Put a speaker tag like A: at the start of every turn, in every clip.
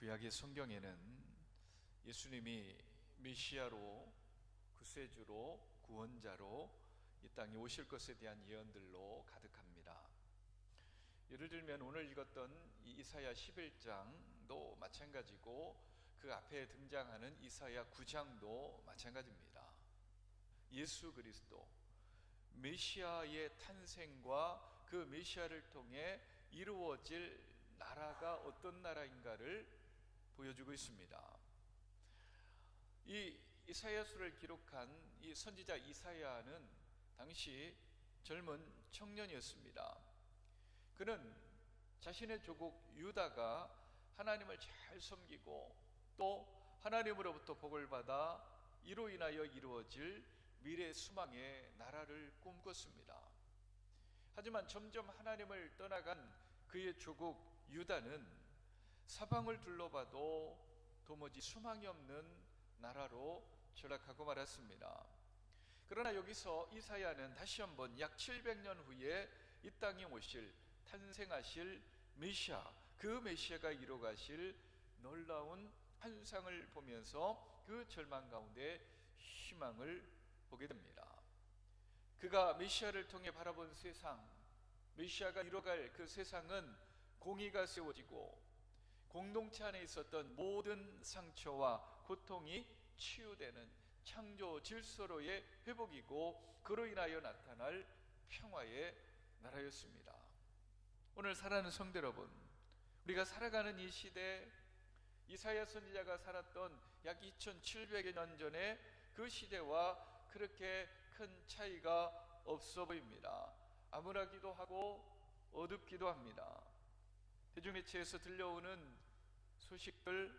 A: 구약의 성경에는 예수님이 메시아로, 구세주로, 구원자로 이 땅에 오실 것에 대한 예언들로 가득합니다. 예를 들면 오늘 읽었던 이사야 11장도 마찬가지고, 그 앞에 등장하는 이사야 9장도 마찬가지입니다. 예수 그리스도, 메시아의 탄생과 그 메시아를 통해 이루어질 나라가 어떤 나라인가를 보여주고 있습니다. 이 이사야서를 기록한 이 선지자 이사야는 당시 젊은 청년이었습니다. 그는 자신의 조국 유다가 하나님을 잘 섬기고 또 하나님으로부터 복을 받아 이로 인하여 이루어질 미래 수망의 나라를 꿈꿨습니다. 하지만 점점 하나님을 떠나간 그의 조국 유다는 사방을 둘러봐도 도무지 수망이 없는 나라로 전락하고 말았습니다. 그러나 여기서 이사야는 다시 한번 약 700년 후에 이 땅에 오실, 탄생하실 메시아, 그 메시아가 이루어가실 놀라운 환상을 보면서 그 절망 가운데 희망을 보게 됩니다. 그가 메시아를 통해 바라본 세상, 메시아가 이루어갈 그 세상은 공의가 세워지고 공동체 안에 있었던 모든 상처와 고통이 치유되는 창조 질서로의 회복이고, 그로 인하여 나타날 평화의 나라였습니다. 오늘 사랑하는 성도 여러분, 우리가 살아가는 이 시대, 이사야 선지자가 살았던 약 2700여 년 전에 그 시대와 그렇게 큰 차이가 없어 보입니다. 암울하기도 하고 어둡기도 합니다. 대중매체에서 들려오는 소식들,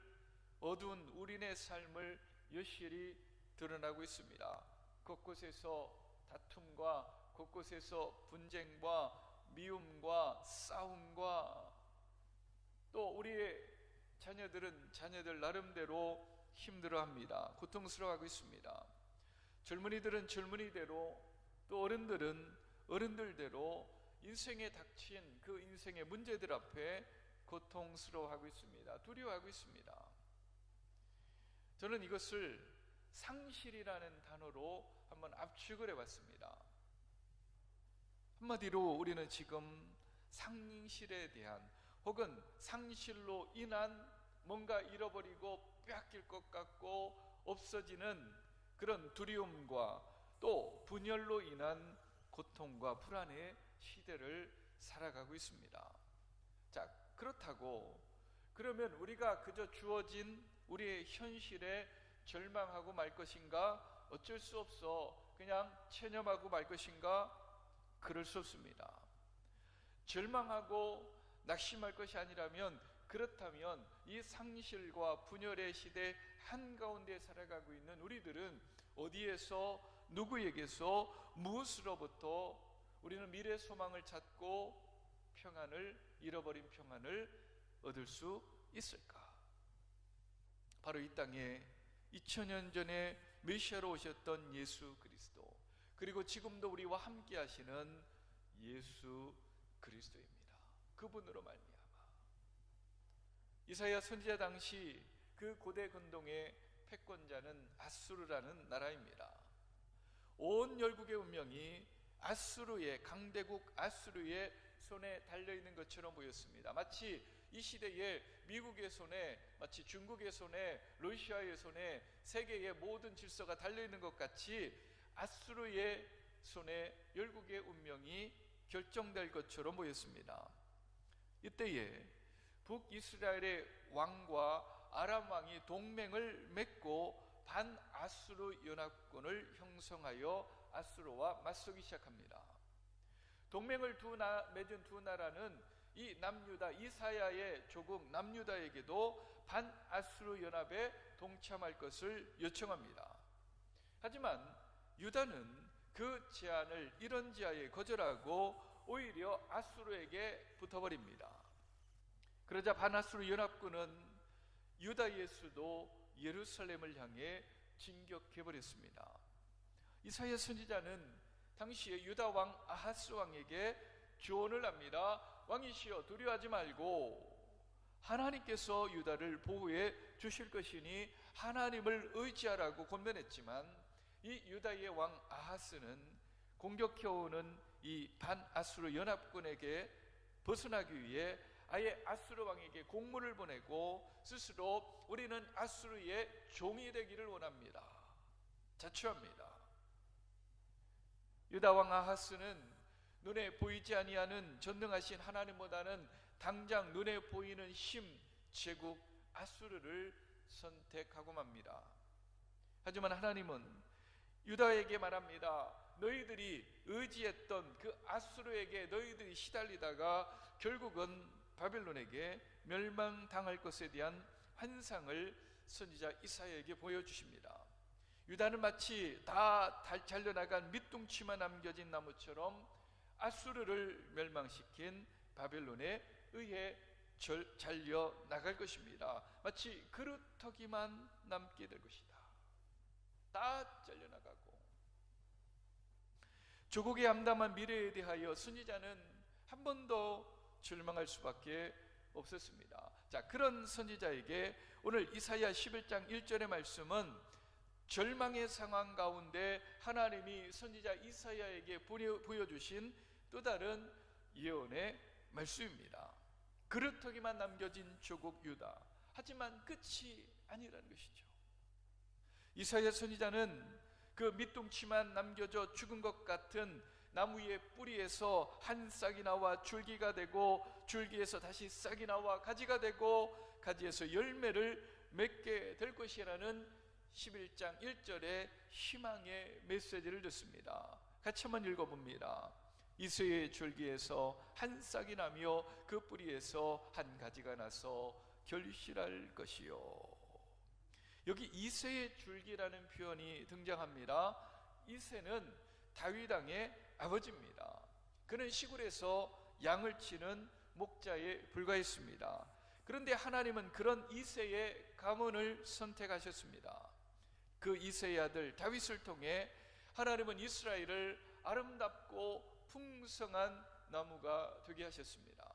A: 어두운 우리네 삶을 여실히 드러나고 있습니다. 곳곳에서 다툼과, 곳곳에서 분쟁과 미움과 싸움과, 또 우리의 자녀들은 자녀들 나름대로 힘들어합니다. 고통스러워하고 있습니다. 젊은이들은 젊은이대로, 또 어른들은 어른들대로 인생에 닥친 그 인생의 문제들 앞에 고통스러워하고 있습니다. 두려워하고 있습니다. 저는 이것을 상실이라는 단어로 한번 압축을 해봤습니다. 한마디로 우리는 지금 상실에 대한, 혹은 상실로 인한 뭔가 잃어버리고 빼앗길 것 같고 없어지는 그런 두려움과 또 분열로 인한 고통과 불안의 시대를 살아가고 있습니다. 자, 그렇다고 그러면 우리가 그저 주어진 우리의 현실에 절망하고 말 것인가? 어쩔 수 없어 그냥 체념하고 말 것인가? 그럴 수 없습니다. 절망하고 낙심할 것이 아니라면, 그렇다면 이 상실과 분열의 시대 한가운데 살아가고 있는 우리들은 어디에서, 누구에게서, 무엇으로부터 우리는 미래 소망을 찾고 평안을, 잃어버린 평안을 얻을 수 있을까? 바로 이 땅에 2000년 전에 메시아로 오셨던 예수 그리스도, 그리고 지금도 우리와 함께 하시는 예수 그리스도입니다. 그분으로 말미암아 이사야 선지자 당시 그 고대 근동의 패권자는 아수르라는 나라입니다. 온 열국의 운명이 아수르의, 강대국 아수르의 손에 달려있는 것처럼 보였습니다. 마치 이 시대에 미국의 손에, 마치 중국의 손에, 러시아의 손에 세계의 모든 질서가 달려있는 것 같이 아수르의 손에 열국의 운명이 결정될 것처럼 보였습니다. 이때에 북이스라엘의 왕과 아람 왕이 동맹을 맺고 반아수르 연합군을 형성하여 아수르와 맞서기 시작합니다. 동맹을 맺은 두 나라는 이 남유다, 이사야의 조국 남유다에게도 반아수르 연합에 동참할 것을 요청합니다. 하지만 유다는 그 제안을 이런지하에 거절하고 오히려 아수르에게 붙어버립니다. 그러자 반아수르 연합군은 유다의 수도 예루살렘을 향해 진격해버렸습니다. 이사야 선지자는 당시에 유다 왕 아하스 왕에게 조언을 합니다. 왕이시여, 두려워하지 말고 하나님께서 유다를 보호해 주실 것이니 하나님을 의지하라고 권면했지만, 이 유다의 왕 아하스는 공격해오는 이 반아수르 연합군에게 벗어나기 위해 아예 아수르 왕에게 공문을 보내고 스스로 우리는 아수르의 종이 되기를 원합니다. 자처합니다. 유다 왕 아하스는 눈에 보이지 아니하는 전능하신 하나님보다는 당장 눈에 보이는 힘, 제국 아수르를 선택하고 맙니다. 하지만 하나님은 유다에게 말합니다. 너희들이 의지했던 그 아수르에게 너희들이 시달리다가 결국은 바벨론에게 멸망당할 것에 대한 환상을 선지자 이사야에게 보여주십니다. 유다는 마치 다 잘려나간 밑둥치만 남겨진 나무처럼 아수르를 멸망시킨 바벨론에 의해 잘려나갈 것입니다. 마치 그루터기만 남게 될 것이다. 다 잘려나가고, 조국의 암담한 미래에 대하여 선지자는 한 번 더 절망할 수밖에 없었습니다. 자, 그런 선지자에게 오늘 이사야 11장 1절의 말씀은 절망의 상황 가운데 하나님이 선지자 이사야에게 보여주신 또 다른 예언의 말씀입니다. 그루터기만 남겨진 조국 유다, 하지만 끝이 아니라는 것이죠. 이사야 선지자는 그 밑둥치만 남겨져 죽은 것 같은 나무의 뿌리에서 한 싹이 나와 줄기가 되고, 줄기에서 다시 싹이 나와 가지가 되고, 가지에서 열매를 맺게 될 것이라는 11장 1절의 희망의 메시지를 듣습니다. 같이 한번 읽어봅니다. 이새의 줄기에서 한 싹이 나며 그 뿌리에서 한 가지가 나서 결실할 것이요. 여기 이새의 줄기라는 표현이 등장합니다. 이새는 다윗 왕의 아버지입니다. 그는 시골에서 양을 치는 목자에 불과했습니다. 그런데 하나님은 그런 이새의 가문을 선택하셨습니다. 그 이새의 아들 다윗을 통해 하나님은 이스라엘을 아름답고 풍성한 나무가 되게 하셨습니다.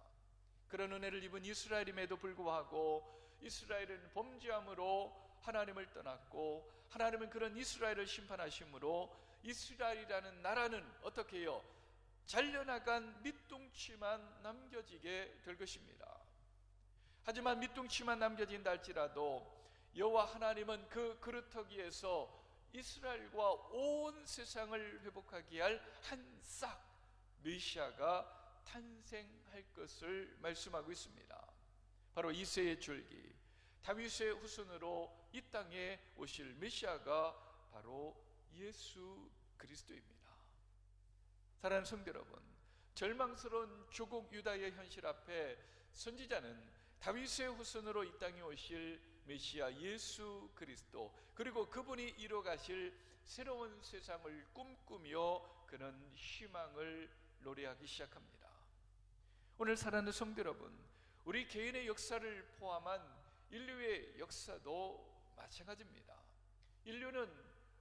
A: 그런 은혜를 입은 이스라엘임에도 불구하고 이스라엘은 범죄함으로 하나님을 떠났고, 하나님은 그런 이스라엘을 심판하심으로 이스라엘이라는 나라는 어떻게 해요? 잘려나간 밑둥치만 남겨지게 될 것입니다. 하지만 밑둥치만 남겨진다 할지라도 여호와 하나님은 그 그루터기에서 이스라엘과 온 세상을 회복하게 할 한 싹 메시아가 탄생할 것을 말씀하고 있습니다. 바로 이새의 줄기, 다윗의 후손으로 이 땅에 오실 메시아가 바로 예수 그리스도입니다. 사랑하는 성도 여러분, 절망스러운 조국 유다의 현실 앞에 선지자는 다윗의 후손으로 이 땅에 오실 메시아 예수 그리스도, 그리고 그분이 이뤄가실 새로운 세상을 꿈꾸며 그는 희망을 노래하기 시작합니다. 오늘 사랑하는 성도 여러분, 우리 개인의 역사를 포함한 인류의 역사도 마찬가지입니다.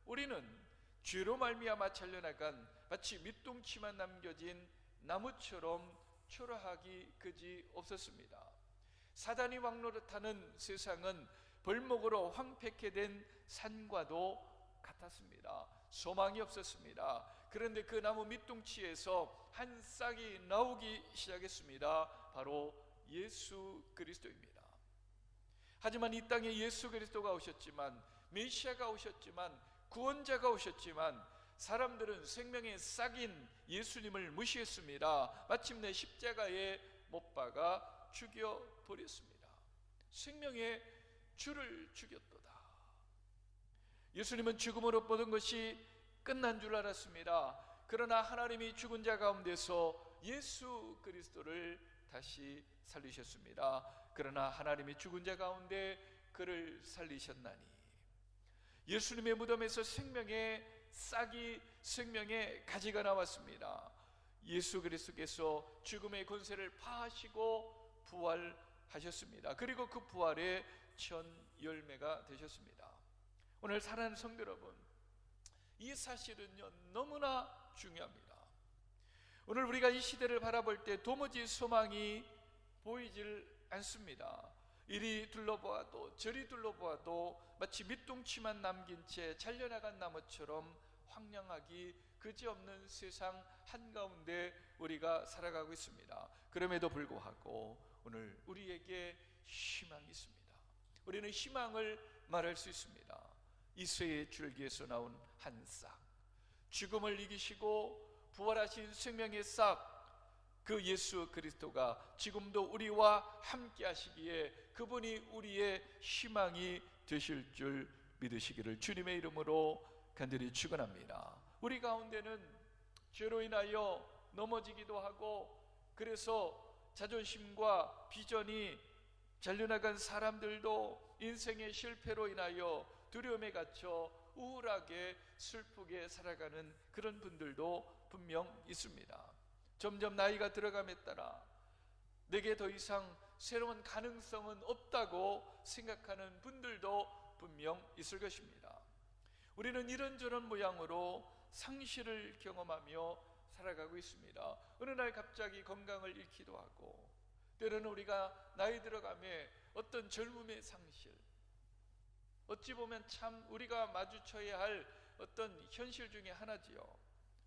A: 우리는 죄로 말미암아 잘려나간 마치 밑둥치만 남겨진 나무처럼 초라하기 그지 없었습니다. 사단이 왕노릇하는 세상은 벌목으로 황폐케 된 산과도 같았습니다. 소망이 없었습니다. 그런데 그 나무 밑둥치에서 한 싹이 나오기 시작했습니다. 바로 예수 그리스도입니다. 하지만 이 땅에 예수 그리스도가 오셨지만, 메시아가 오셨지만, 구원자가 오셨지만, 사람들은 생명의 싹인 예수님을 무시했습니다. 마침내 십자가에 못 박아 죽여버렸습니다. 생명의 주를 죽였도다. 예수님은 죽음으로 모든 것이 끝난 줄 알았습니다. 그러나 하나님이 죽은 자 가운데서 예수 그리스도를 다시 살리셨습니다. 그러나 하나님이 죽은 자 가운데 그를 살리셨나니 예수님의 무덤에서 생명의 싹이, 생명의 가지가 나왔습니다. 예수 그리스도께서 죽음의 권세를 파하시고 부활하셨습니다. 그리고 그 부활의 전 열매가 되셨습니다. 오늘 사랑하는 성도 여러분, 이 사실은요 너무나 중요합니다. 오늘 우리가 이 시대를 바라볼 때 도무지 소망이 보이질 않습니다. 이리 둘러보아도 저리 둘러보아도 마치 밑둥치만 남긴 채 잘려나간 나무처럼 황량하기 그지없는 세상 한가운데 우리가 살아가고 있습니다. 그럼에도 불구하고 오늘 우리에게 희망이 있습니다. 우리는 희망을 말할 수 있습니다. 이새의 줄기에서 나온 한 싹, 죽음을 이기시고 부활하신 생명의 싹, 그 예수 그리스도가 지금도 우리와 함께 하시기에 그분이 우리의 희망이 되실 줄 믿으시기를 주님의 이름으로 간절히 축원합니다. 우리 가운데는 죄로 인하여 넘어지기도 하고, 그래서 자존심과 비전이 잘려나간 사람들도 인생의 실패로 인하여 두려움에 갇혀 우울하게 슬프게 살아가는 그런 분들도 분명 있습니다. 점점 나이가 들어감에 따라 내게 더 이상 새로운 가능성은 없다고 생각하는 분들도 분명 있을 것입니다. 우리는 이런저런 모양으로 상실을 경험하며 살아가고 있습니다. 어느 날 갑자기 건강을 잃기도 하고, 때로는 우리가 나이 들어가며 어떤 젊음의 상실, 어찌 보면 참 우리가 마주쳐야 할 어떤 현실 중에 하나지요.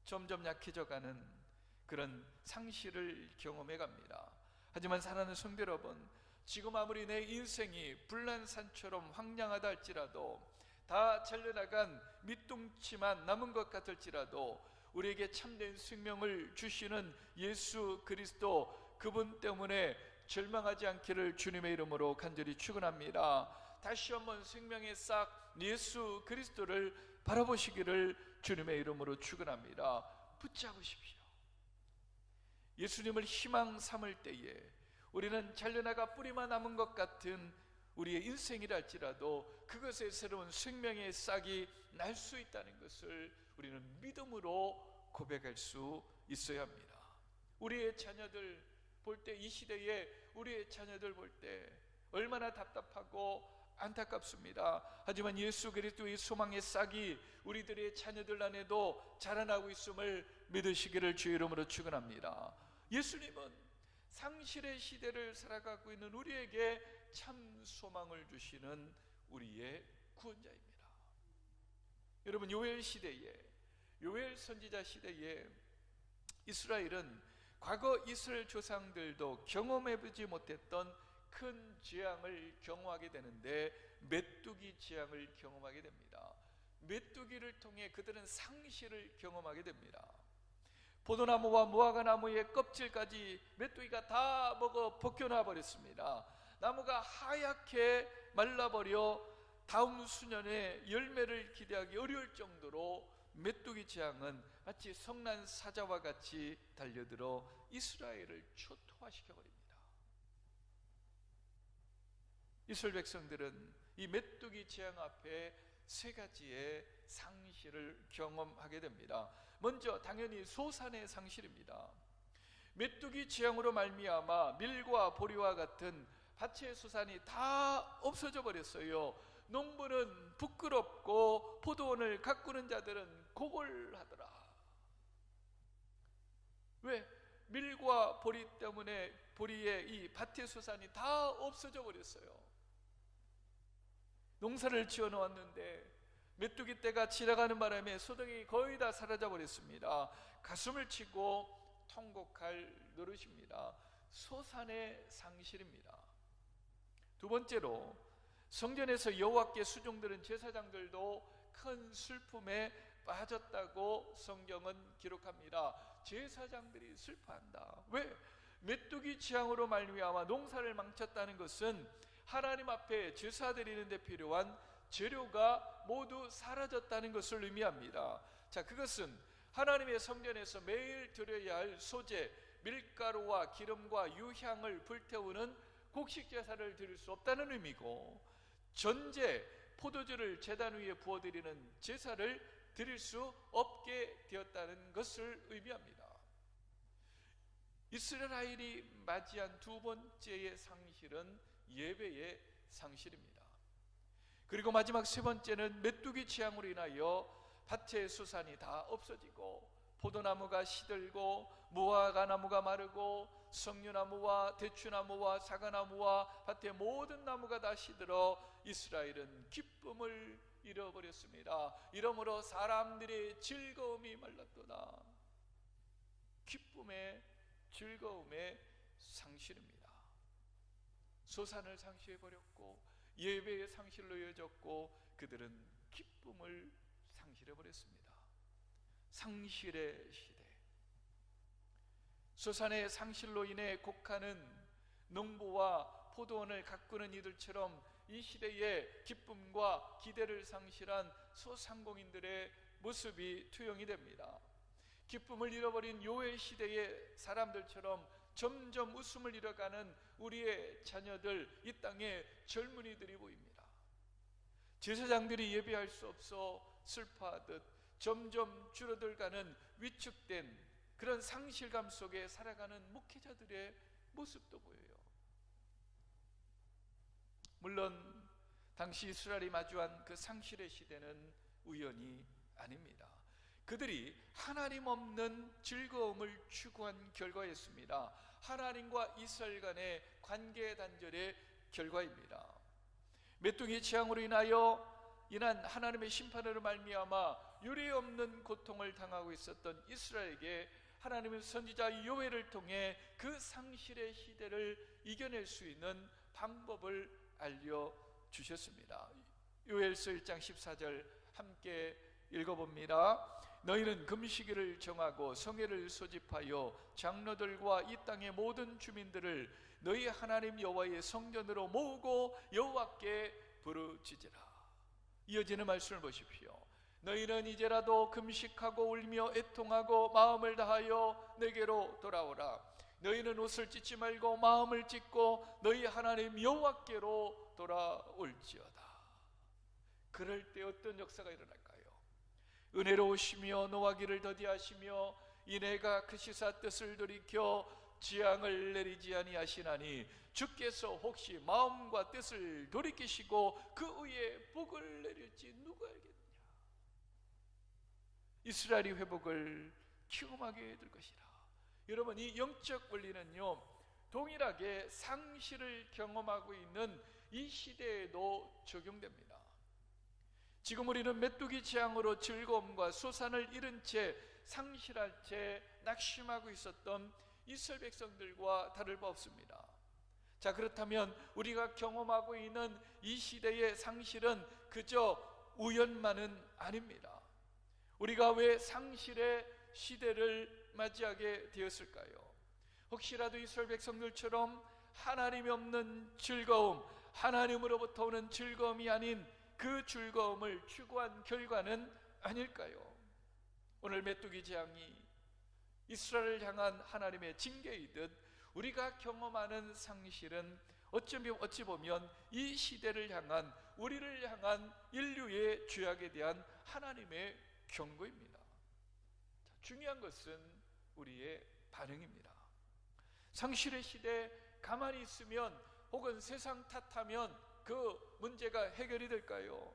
A: 점점 약해져가는 그런 상실을 경험해 갑니다. 하지만 사랑하는 성도 여러분, 지금 아무리 내 인생이 불난산처럼 황량하다 할지라도, 다 잘려나간 밑둥치만 남은 것 같을지라도 우리에게 참된 생명을 주시는 예수 그리스도, 그분 때문에 절망하지 않기를 주님의 이름으로 간절히 축원합니다. 다시 한번 생명의 싹 예수 그리스도를 바라보시기를 주님의 이름으로 축원합니다. 붙잡으십시오. 예수님을 희망 삼을 때에 우리는 잘려나가 뿌리만 남은 것 같은 우리의 인생이라 할지라도 그것에 새로운 생명의 싹이 날 수 있다는 것을 우리는 믿음으로 고백할 수 있어야 합니다. 우리의 자녀들 볼 때, 이 시대에 우리의 자녀들 볼 때 얼마나 답답하고 안타깝습니다. 하지만 예수 그리스도의 소망의 싹이 우리들의 자녀들 안에도 자라나고 있음을 믿으시기를 주의 이름으로 축원합니다. 예수님은 상실의 시대를 살아가고 있는 우리에게 참 소망을 주시는 우리의 구원자입니다. 여러분, 요엘 시대에, 요엘 선지자 시대에 이스라엘은 과거 이스라엘 조상들도 경험해보지 못했던 큰 재앙을 경험하게 되는데, 메뚜기 재앙을 경험하게 됩니다. 메뚜기를 통해 그들은 상실을 경험하게 됩니다. 포도나무와 무화과나무의 껍질까지 메뚜기가 다 먹어 벗겨놔 버렸습니다. 나무가 하얗게 말라버려 다음 수년에 열매를 기대하기 어려울 정도로 메뚜기 재앙은 마치 성난 사자와 같이 달려들어 이스라엘을 초토화시켜 버립니다. 이스라엘 백성들은 이 메뚜기 재앙 앞에 세 가지의 상실을 경험하게 됩니다. 먼저 당연히 소산의 상실입니다. 메뚜기 재앙으로 말미암아 밀과 보리와 같은 밭의 소산이 다 없어져 버렸어요. 농부는 부끄럽고 포도원을 가꾸는 자들은 고골하더라. 왜? 밀과 보리 때문에 보리의 이 밭의 소산이 다 없어져 버렸어요. 농사를 지어 놓았는데 메뚜기 떼가 지나가는 바람에 소득이 거의 다 사라져 버렸습니다. 가슴을 치고 통곡할 노릇입니다. 소산의 상실입니다. 두 번째로, 성전에서 여호와께 수종드는 제사장들도 큰 슬픔에 빠졌다고 성경은 기록합니다. 제사장들이 슬퍼한다. 왜? 메뚜기 재앙으로 말미암아 농사를 망쳤다는 것은 하나님 앞에 제사 드리는 데 필요한 재료가 모두 사라졌다는 것을 의미합니다. 자, 그것은 하나님의 성전에서 매일 드려야 할 소재, 밀가루와 기름과 유향을 불태우는 곡식 제사를 드릴 수 없다는 의미고, 전제, 포도주를 제단 위에 부어드리는 제사를 드릴 수 없게 되었다는 것을 의미합니다. 이스라엘이 맞이한 두 번째의 상실은 예배의 상실입니다. 그리고 마지막 세 번째는 메뚜기 재앙으로 인하여 밭의 수산이 다 없어지고 포도나무가 시들고 무화과나무가 마르고 석류나무와 대추나무와 사과나무와 밭의 모든 나무가 다 시들어 이스라엘은 기쁨을 잃어버렸습니다. 이러므로 사람들의 즐거움이 말랐도다. 기쁨의 즐거움의 상실입니다. 소산을 상실해버렸고 예배의 상실로 이어졌고 그들은 기쁨을 상실해버렸습니다. 상실의 시대. 소산의 상실로 인해 곡하는 농부와 포도원을 가꾸는 이들처럼 이 시대에 기쁨과 기대를 상실한 소상공인들의 모습이 투영이 됩니다. 기쁨을 잃어버린 요의 시대의 사람들처럼 점점 웃음을 잃어가는 우리의 자녀들, 이 땅의 젊은이들이 보입니다. 제사장들이 예배할 수 없어 슬퍼하듯 점점 줄어들가는 위축된 그런 상실감 속에 살아가는 목회자들의 모습도 보여요. 물론 당시 이스라엘이 마주한 그 상실의 시대는 우연이 아닙니다. 그들이 하나님 없는 즐거움을 추구한 결과였습니다. 하나님과 이스라엘 간의 관계 단절의 결과입니다. 메뚜기 재앙으로 인한 하나님의 심판으로 말미암아 유례 없는 고통을 당하고 있었던 이스라엘에게 하나님의 선지자 요엘을 통해 그 상실의 시대를 이겨낼 수 있는 방법을 알려주셨습니다. 요엘서 1장 14절 함께 읽어봅니다. 너희는 금식일을 정하고 성회를 소집하여 장로들과 이 땅의 모든 주민들을 너희 하나님 여호와의 성전으로 모으고 여호와께 부르짖으라. 이어지는 말씀을 보십시오. 너희는 이제라도 금식하고 울며 애통하고 마음을 다하여 내게로 돌아오라. 너희는 옷을 찢지 말고 마음을 찢고 너희 하나님 여호와께로 돌아올지어다. 그럴 때 어떤 역사가 일어날까요? 은혜로우시며 노하기를 더디하시며 이내가 크시사 뜻을 돌이켜 지향을 내리지 아니하시나니 주께서 혹시 마음과 뜻을 돌이키시고 그 위에 복을 내릴지 누가 알겠느냐. 이스라엘이 회복을 경험하게 될 것이라. 여러분, 이 영적 원리는요 동일하게 상실을 경험하고 있는 이 시대에도 적용됩니다. 지금 우리는 메뚜기 재앙으로 즐거움과 소산을 잃은 채 상실할 채 낙심하고 있었던 이스라엘 백성들과 다를 바 없습니다. 자, 그렇다면 우리가 경험하고 있는 이 시대의 상실은 그저 우연만은 아닙니다. 우리가 왜 상실의 시대를 맞이하게 되었을까요? 혹시라도 이스라엘 백성들처럼 하나님이 없는 즐거움, 하나님으로부터 오는 즐거움이 아닌 그 즐거움을 추구한 결과는 아닐까요? 오늘 메뚜기 재앙이 이스라엘을 향한 하나님의 징계이듯 우리가 경험하는 상실은 어찌 보면 이 시대를 향한, 우리를 향한 인류의 죄악에 대한 하나님의 경고입니다. 중요한 것은 우리의 반응입니다. 상실의 시대에 가만히 있으면 혹은 세상 탓하면 그 문제가 해결이 될까요?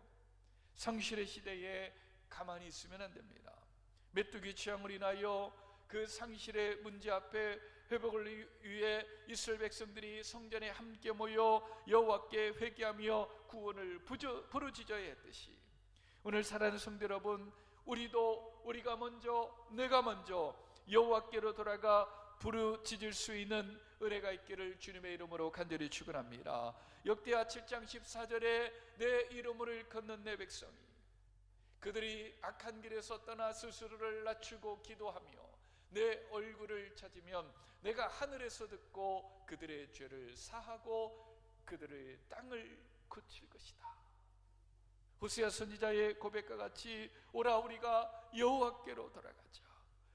A: 상실의 시대에 가만히 있으면 안 됩니다. 메뚜기 재앙을 인하여 그 상실의 문제 앞에 회복을 위해 이스라엘 백성들이 성전에 함께 모여 여호와께 회개하며 구원을 부르짖어야 했듯이 오늘 사랑하는 성도 여러분, 우리가 먼저, 내가 먼저 여호와께로 돌아가 부르짖을 수 있는 은혜가 있기를 주님의 이름으로 간절히 축원합니다. 역대하 7장 14절에 내 이름을 일컫는 내 백성이 그들이 악한 길에서 떠나 스스로를 낮추고 기도하며 내 얼굴을 찾으면 내가 하늘에서 듣고 그들의 죄를 사하고 그들의 땅을 고칠 것이다. 호세아 선지자의 고백과 같이 오라 우리가 여호와께로 돌아가자.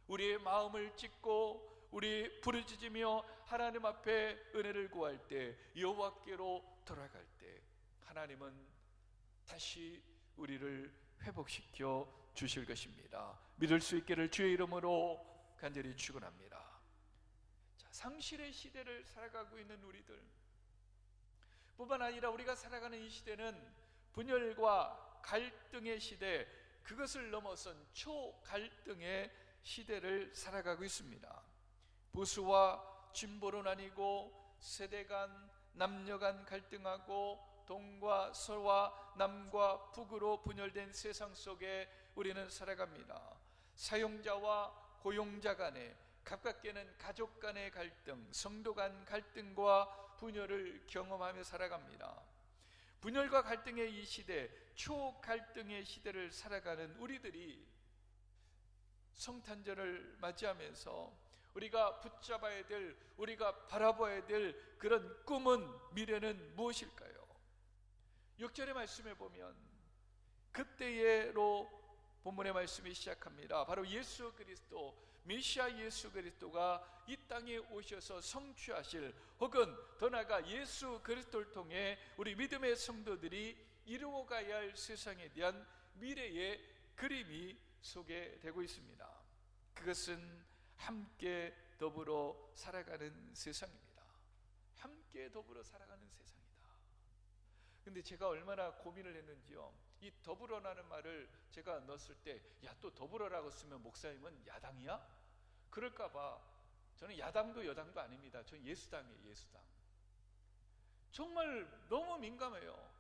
A: 우리의 마음을 찢고 우리 부르짖으며 하나님 앞에 은혜를 구할 때, 여호와께로 돌아갈 때 하나님은 다시 우리를 회복시켜 주실 것입니다. 믿을 수 있기를 주의 이름으로 간절히 축원합니다. 자, 상실의 시대를 살아가고 있는 우리들 뿐만 아니라 우리가 살아가는 이 시대는 분열과 갈등의 시대, 그것을 넘어선 초갈등의 시대를 살아가고 있습니다. 보수와 진보로 나뉘고 세대 간, 남녀 간 갈등하고 동과 서와 남과 북으로 분열된 세상 속에 우리는 살아갑니다. 사용자와 고용자 간에, 가깝게는 가족 간의 갈등, 성도 간 갈등과 분열을 경험하며 살아갑니다. 분열과 갈등의 이 시대, 초갈등의 시대를 살아가는 우리들이 성탄절을 맞이하면서 우리가 붙잡아야 될, 우리가 바라봐야 될 그런 꿈은, 미래는 무엇일까요? 6절의 말씀에 보면 그때로 본문의 말씀이 시작합니다. 바로 예수 그리스도, 메시아 예수 그리스도가 이 땅에 오셔서 성취하실, 혹은 더 나아가 예수 그리스도를 통해 우리 믿음의 성도들이 이루어가야 할 세상에 대한 미래의 그림이 소개되고 있습니다. 그것은 함께 더불어 살아가는 세상입니다. 함께 더불어 살아가는 세상이다. 근데 제가 얼마나 고민을 했는지요, 이 더불어라는 말을 제가 넣었을 때, 야, 또 더불어라고 쓰면 목사님은 야당이야? 그럴까봐 저는 야당도 여당도 아닙니다. 저는 예수당이에요. 예수당. 정말 너무 민감해요.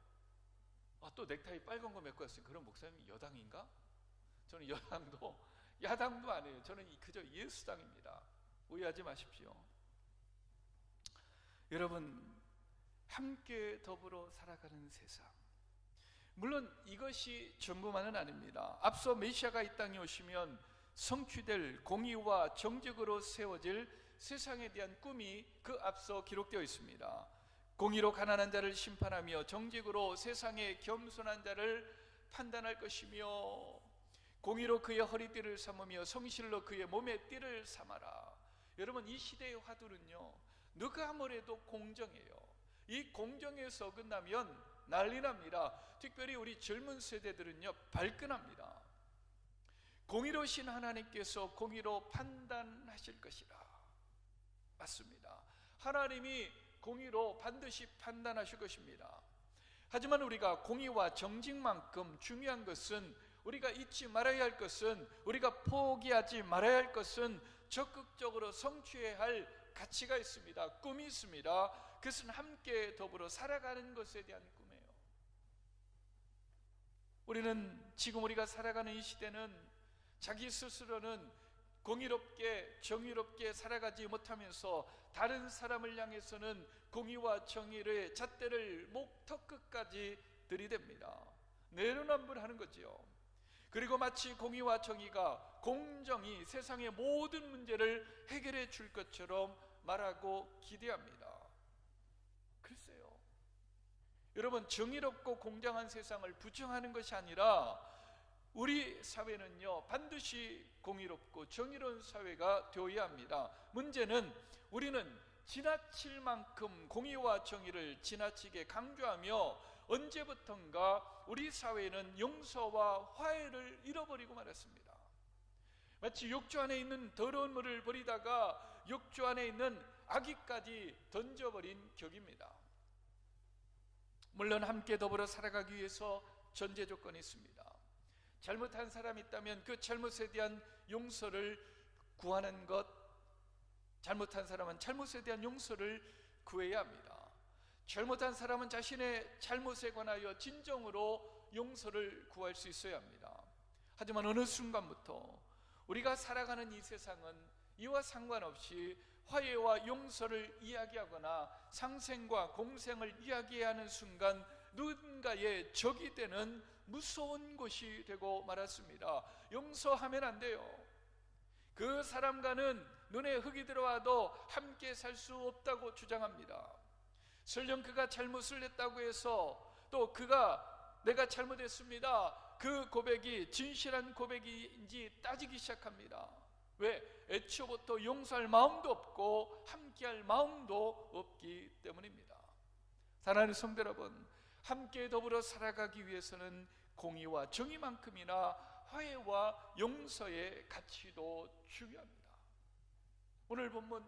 A: 아, 또 넥타이 빨간 거 메고 왔으니 그럼 목사님이 여당인가? 저는 여당도 야당도 아니에요. 저는 그저 예수당입니다. 오해하지 마십시오. 여러분, 함께 더불어 살아가는 세상, 물론 이것이 전부만은 아닙니다. 앞서 메시아가 이 땅에 오시면 성취될 공의와 정직으로 세워질 세상에 대한 꿈이 그 앞서 기록되어 있습니다. 공의로 가난한 자를 심판하며 정직으로 세상의 겸손한 자를 판단할 것이며, 공의로 그의 허리띠를 삼으며 성실로 그의 몸의 띠를 삼아라. 여러분, 이 시대의 화두는요, 누가 뭐래도 공정해요. 이 공정에서 어긋나면 난리 납니다. 특별히 우리 젊은 세대들은요, 발끈합니다. 공의로우신 하나님께서 공의로 판단하실 것이라. 맞습니다. 하나님이 공의로 반드시 판단하실 것입니다. 하지만 우리가 공의와 정직만큼 중요한 것은, 우리가 잊지 말아야 할 것은, 우리가 포기하지 말아야 할 것은 적극적으로 성취해야 할 가치가 있습니다. 꿈이 있습니다. 그것은 함께 더불어 살아가는 것에 대한 꿈이에요. 우리는 지금 우리가 살아가는 이 시대는 자기 스스로는 공의롭게 정의롭게 살아가지 못하면서 다른 사람을 향해서는 공의와 정의의 잣대를 목턱 끝까지 들이댑니다. 내로남불하는 거지요. 그리고 마치 공의와 정의가, 공정이 세상의 모든 문제를 해결해 줄 것처럼 말하고 기대합니다. 글쎄요, 여러분, 정의롭고 공정한 세상을 부정하는 것이 아니라 우리 사회는요, 반드시 공의롭고 정의로운 사회가 되어야 합니다. 문제는 우리는 지나칠 만큼 공의와 정의를 지나치게 강조하며 언제부턴가 우리 사회는 용서와 화해를 잃어버리고 말았습니다. 마치 욕조 안에 있는 더러운 물을 버리다가 욕조 안에 있는 아기까지 던져버린 격입니다. 물론 함께 더불어 살아가기 위해서 전제 조건이 있습니다. 잘못한 사람이 있다면 그 잘못에 대한 용서를 구하는 것, 잘못한 사람은 잘못에 대한 용서를 구해야 합니다. 잘못한 사람은 자신의 잘못에 관하여 진정으로 용서를 구할 수 있어야 합니다. 하지만 어느 순간부터 우리가 살아가는 이 세상은 이와 상관없이 화해와 용서를 이야기하거나 상생과 공생을 이야기하는 순간 누군가의 적이 되는 무서운 곳이 되고 말았습니다. 용서하면 안 돼요. 그 사람과는 눈에 흙이 들어와도 함께 살 수 없다고 주장합니다. 설령 그가 잘못을 했다고 해서 또 그가 내가 잘못했습니다, 그 고백이 진실한 고백인지 따지기 시작합니다. 왜? 애초부터 용서할 마음도 없고 함께할 마음도 없기 때문입니다. 사랑하는 성도 여러분, 함께 더불어 살아가기 위해서는 공의와 정의만큼이나 화해와 용서의 가치도 중요합니다. 오늘 본문은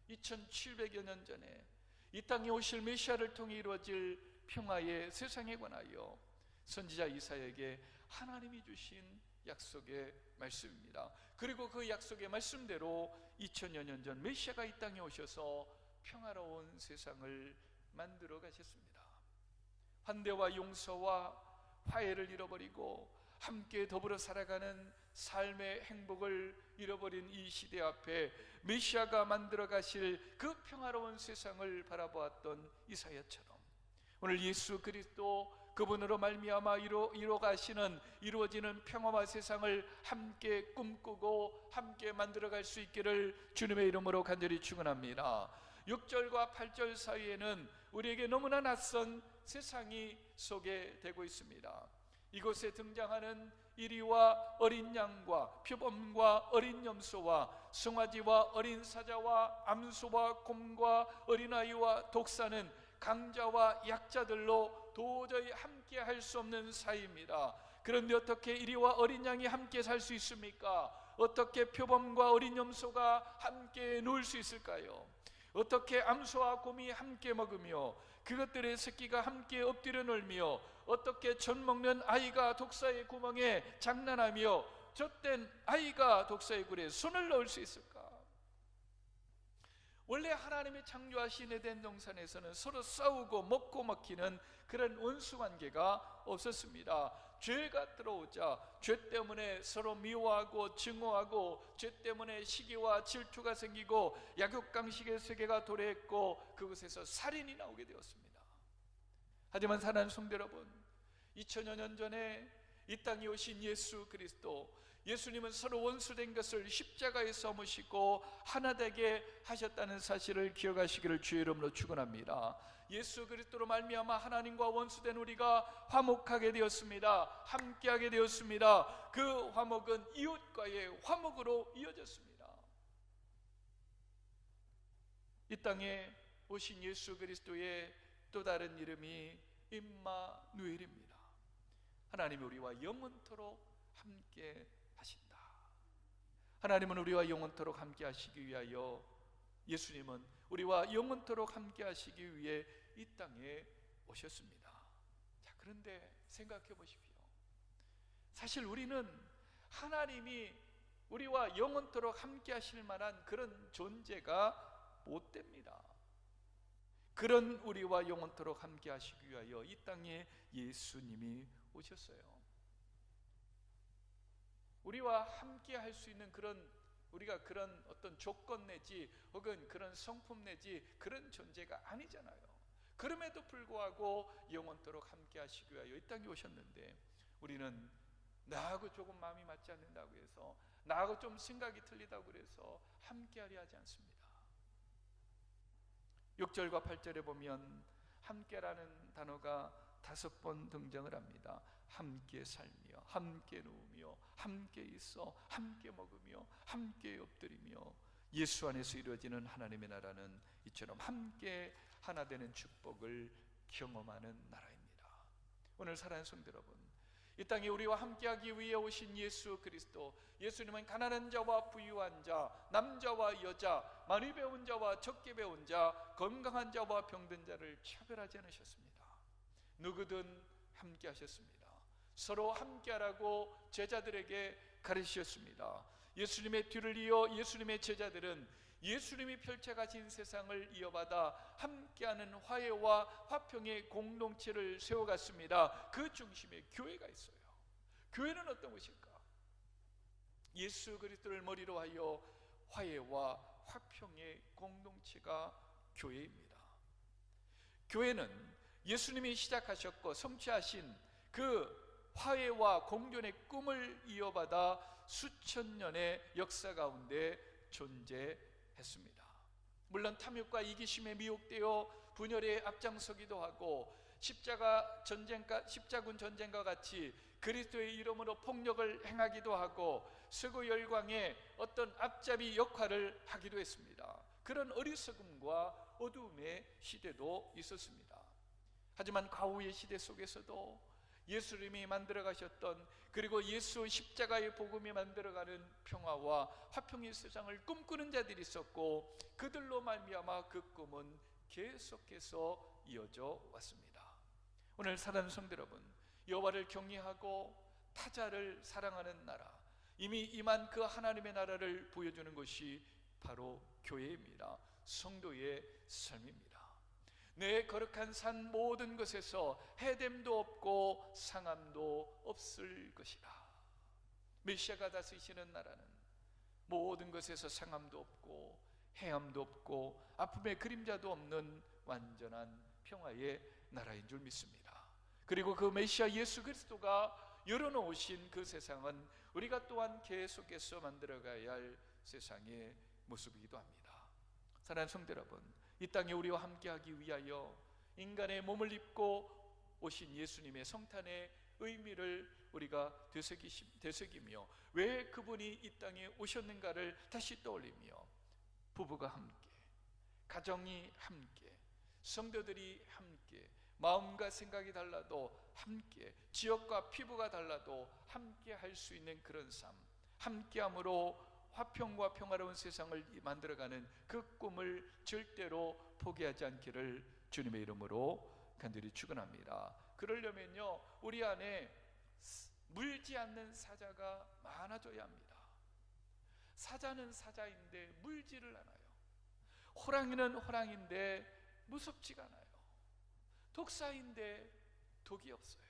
A: 2700여 년 전에 이 땅에 오실 메시아를 통해 이루어질 평화의 세상에 관하여 선지자 이사야에게 하나님이 주신 약속의 말씀입니다. 그리고 그 약속의 말씀대로 2000여 년 전 메시아가 이 땅에 오셔서 평화로운 세상을 만들어 가셨습니다. 환대와 용서와 화해를 잃어버리고 함께 더불어 살아가는 삶의 행복을 잃어버린 이 시대 앞에 메시아가 만들어 가실 그 평화로운 세상을 바라보았던 이사야처럼 오늘 예수 그리스도 그분으로 말미암아 이루어지는 평화와 세상을 함께 꿈꾸고 함께 만들어갈 수 있기를 주님의 이름으로 간절히 축원합니다. 6절과 8절 사이에는 우리에게 너무나 낯선 세상이 소개되고 있습니다. 이곳에 등장하는 이리와 어린 양과 표범과 어린 염소와 송아지와 어린 사자와 암소와 곰과 어린아이와 독사는 강자와 약자들로 도저히 함께 할 수 없는 사이입니다. 그런데 어떻게 이리와 어린 양이 함께 살 수 있습니까? 어떻게 표범과 어린 염소가 함께 놀 수 있을까요? 어떻게 암소와 곰이 함께 먹으며 그것들의 새끼가 함께 엎드려 놀며 어떻게 젖 먹는 아이가 독사의 구멍에 장난하며 젖된 아이가 독사의 굴에 손을 넣을 수 있을까? 원래 하나님의 창조하신 에덴 동산에서는 서로 싸우고 먹고 먹히는 그런 원수관계가 없었습니다. 죄가 들어오자 죄 때문에 서로 미워하고 증오하고 죄 때문에 시기와 질투가 생기고 약육강식의 세계가 도래했고 그곳에서 살인이 나오게 되었습니다. 하지만 사랑하는 성도 여러분, 2000여 년 전에 이 땅에 오신 예수 그리스도, 예수님은 서로 원수된 것을 십자가에서 모시고 하나 되게 하셨다는 사실을 기억하시기를 주의 이름으로 축원합니다. 예수 그리스도로 말미암아 하나님과 원수된 우리가 화목하게 되었습니다. 함께하게 되었습니다. 그 화목은 이웃과의 화목으로 이어졌습니다. 이 땅에 오신 예수 그리스도의 또 다른 이름이 임마누엘입니다. 하나님이 우리와 영원토록 함께 하신다. 하나님은 우리와 영원토록 함께 하시기 위하여, 예수님은 우리와 영원토록 함께 하시기 위해 이 땅에 오셨습니다. 자, 그런데 생각해 보십시오. 사실 우리는 하나님이 우리와 영원토록 함께 하실 만한 그런 존재가 못 됩니다. 그런 우리와 영원토록 함께 하시기 위하여 이 땅에 예수님이 오셨어요. 우리와 함께 할 수 있는 우리가 그런 어떤 조건 내지 혹은 그런 성품 내지 그런 존재가 아니잖아요. 그럼에도 불구하고 영원토록 함께 하시기 위하여 이 땅에 오셨는데, 우리는 나하고 조금 마음이 맞지 않는다고 해서, 나하고 좀 생각이 틀리다고 해서 함께 하려 하지 않습니다. 6절과 8절에 보면 함께라는 단어가 5번 등장을 합니다. 함께 살며, 함께 누우며, 함께 있어, 함께 먹으며, 함께 엎드리며. 예수 안에서 이루어지는 하나님의 나라는 이처럼 함께 하나 되는 축복을 경험하는 나라입니다. 오늘 사랑하는 성도 여러분, 이 땅에 우리와 함께하기 위해 오신 예수 그리스도, 예수님은 가난한 자와 부유한 자, 남자와 여자, 많이 배운 자와 적게 배운 자, 건강한 자와 병든 자를 차별하지 않으셨습니다. 누구든 함께 하셨습니다. 서로 함께하라고 제자들에게 가르치셨습니다. 예수님의 뒤를 이어 예수님의 제자들은 예수님이 펼쳐가신 세상을 이어받아 함께하는 화해와 화평의 공동체를 세워갔습니다. 그 중심에 교회가 있어요. 교회는 어떤 것일까? 예수 그리스도를 머리로 하여 화해와 화평의 공동체가 교회입니다. 교회는 예수님이 시작하셨고 성취하신 그 화해와 공존의 꿈을 이어받아 수천 년의 역사 가운데 존재했습니다. 물론 탐욕과 이기심에 미혹되어 분열에 앞장서기도 하고 십자군 전쟁과 같이 그리스도의 이름으로 폭력을 행하기도 하고 서구 열강의 어떤 앞잡이 역할을 하기도 했습니다. 그런 어리석음과 어두움의 시대도 있었습니다. 하지만 과후의 시대 속에서도 예수님이 만들어 가셨던, 그리고 예수 십자가의 복음이 만들어가는 평화와 화평의 세상을 꿈꾸는 자들이 있었고, 그들로 말미암아 그 꿈은 계속해서 이어져 왔습니다. 오늘 사랑하는 성도 여러분, 여호와를 경외하고 타자를 사랑하는 나라, 이미 임한 그 하나님의 나라를 보여주는 것이 바로 교회입니다. 성도의 삶입니다. 내 거룩한 산 모든 것에서 해됨도 없고 상함도 없을 것이라. 메시아가 다스리시는 나라는 모든 것에서 상함도 없고 해함도 없고 아픔의 그림자도 없는 완전한 평화의 나라인 줄 믿습니다. 그리고 그 메시아 예수 그리스도가 열어놓으신 그 세상은 우리가 또한 계속해서 만들어가야 할 세상의 모습이기도 합니다. 사랑하는 성도 여러분, 이 땅에 우리와 함께하기 위하여 인간의 몸을 입고 오신 예수님의 성탄의 의미를 우리가 되새기며 왜 그분이 이 땅에 오셨는가를 다시 떠올리며 부부가 함께, 가정이 함께, 성도들이 함께, 마음과 생각이 달라도 함께, 지역과 피부가 달라도 함께 할 수 있는 그런 삶, 함께함으로 화평과 평화로운 세상을 만들어가는 그 꿈을 절대로 포기하지 않기를 주님의 이름으로 간절히 축원합니다. 그러려면요, 우리 안에 물지 않는 사자가 많아져야 합니다. 사자는 사자인데 물지를 않아요. 호랑이는 호랑이인데 무섭지가 않아요. 독사인데 독이 없어요.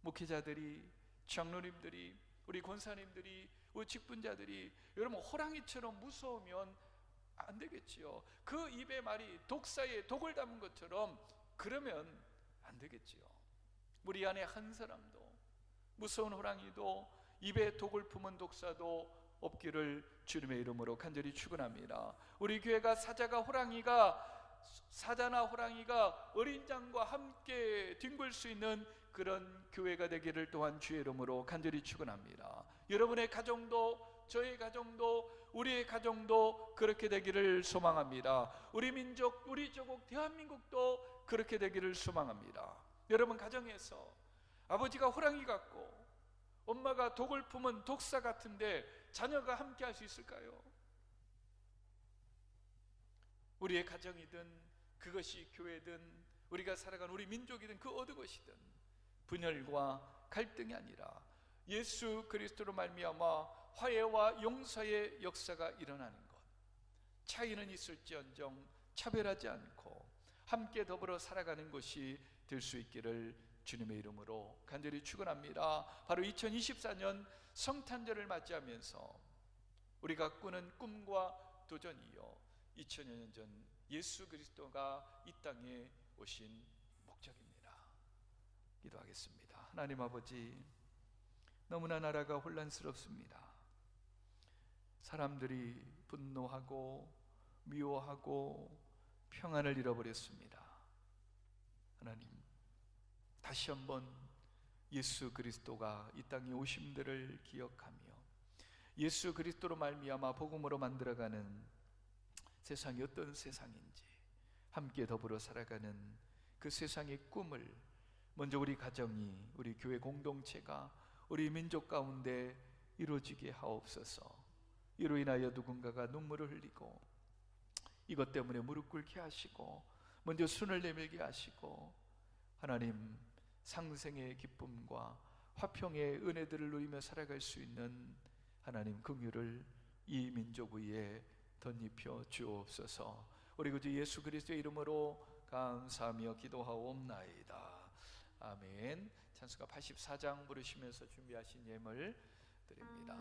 A: 목회자들이, 장로님들이, 우리 권사님들이, 우리 직분자들이 여러분 호랑이처럼 무서우면 안 되겠지요. 그 입의 말이 독사의 독을 담은 것처럼 그러면 안 되겠지요. 우리 안에 한 사람도, 무서운 호랑이도, 입에 독을 품은 독사도 없기를 주님의 이름으로 간절히 축원합니다. 우리 교회가 사자나 호랑이가 어린 양과 함께 뒹굴 수 있는 그런 교회가 되기를 또한 주의 이름으로 간절히 축원합니다. 여러분의 가정도, 저의 가정도, 우리의 가정도 그렇게 되기를 소망합니다. 우리 민족, 우리 조국 대한민국도 그렇게 되기를 소망합니다. 여러분 가정에서 아버지가 호랑이 같고 엄마가 독을 품은 독사 같은데 자녀가 함께 할 수 있을까요? 우리의 가정이든 그것이 교회든 우리가 살아가는 우리 민족이든 그 어느 것이든 분열과 갈등이 아니라 예수 그리스도로 말미암아 화해와 용서의 역사가 일어나는 것, 차이는 있을지언정 차별하지 않고 함께 더불어 살아가는 것이 될 수 있기를 주님의 이름으로 간절히 축원합니다. 바로 2024년 성탄절을 맞이하면서 우리가 꾸는 꿈과 도전이요, 2000여 년 전 예수 그리스도가 이 땅에 오신 목적입니다. 기도하겠습니다. 하나님 아버지, 너무나 나라가 혼란스럽습니다. 사람들이 분노하고 미워하고 평안을 잃어버렸습니다. 하나님, 다시 한번 예수 그리스도가 이 땅에 오심들을 기억하며 예수 그리스도로 말미암아 복음으로 만들어가는 세상이 어떤 세상인지 함께 더불어 살아가는 그 세상의 꿈을 먼저 우리 가정이, 우리 교회 공동체가, 우리 민족 가운데 이루어지게 하옵소서. 이로 인하여 누군가가 눈물을 흘리고 이것 때문에 무릎 꿇게 하시고 먼저 손을 내밀게 하시고 하나님 상생의 기쁨과 화평의 은혜들을 누리며 살아갈 수 있는 하나님 긍휼을 이 민족 위에 덧입혀 주옵소서. 우리 구주 예수 그리스도의 이름으로 감사하며 기도하옵나이다. 아멘. 찬송가 84장 부르시면서 준비하신 예물 드립니다.